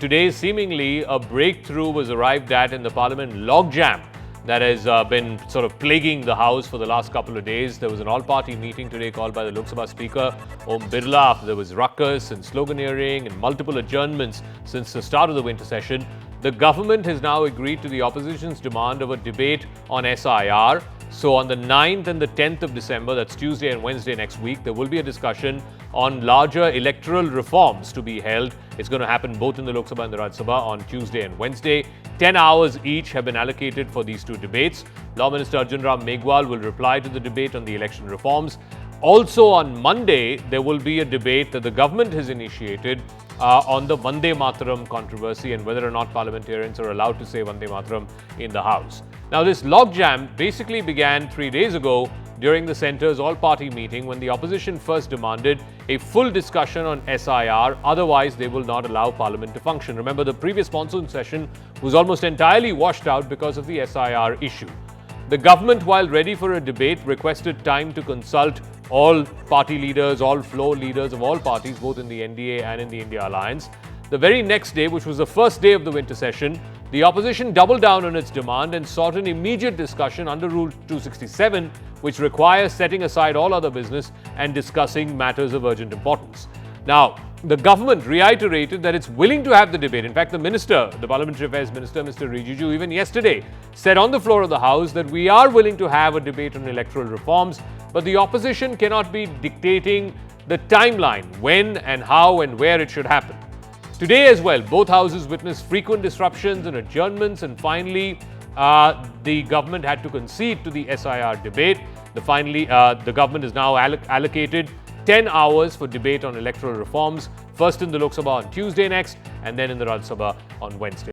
Today, seemingly, a breakthrough was arrived at in the Parliament logjam that has been sort of plaguing the House for the last couple of days. There was an all-party meeting today called by the Lok Sabha Speaker, Om Birla. There was ruckus and sloganeering and multiple adjournments since the start of the winter session. The government has now agreed to the opposition's demand of a debate on SIR. So on the 9th and the 10th of December, that's Tuesday and Wednesday next week, there will be a discussion on larger electoral reforms to be held. It's going to happen both in the Lok Sabha and the Rajya Sabha on Tuesday and Wednesday. 10 hours each have been allocated for these two debates. Law Minister Arjun Ram Meghwal will reply to the debate on the election reforms. Also on Monday, there will be a debate that the government has initiated on the Vande Mataram controversy and whether or not parliamentarians are allowed to say Vande Mataram in the House. Now, this logjam basically began 3 days ago during the Centre's all-party meeting when the opposition first demanded a full discussion on SIR, otherwise they will not allow Parliament to function. Remember, the previous monsoon session was almost entirely washed out because of the SIR issue. The government, while ready for a debate, requested time to consult all party leaders, all floor leaders of all parties, both in the NDA and in the India Alliance. The very next day, which was the first day of the winter session, the opposition doubled down on its demand and sought an immediate discussion under Rule 267, which requires setting aside all other business and discussing matters of urgent importance. Now, the government reiterated that it's willing to have the debate. In fact, the minister, the Parliamentary Affairs Minister, Mr. Rijiju, even yesterday said on the floor of the House that we are willing to have a debate on electoral reforms, but the opposition cannot be dictating the timeline, when and how and where it should happen. Today as well, both houses witnessed frequent disruptions and adjournments, and finally, the government had to concede to the SIR debate. The government is now allocated 10 hours for debate on electoral reforms, first in the Lok Sabha on Tuesday next, and then in the Rajya Sabha on Wednesday.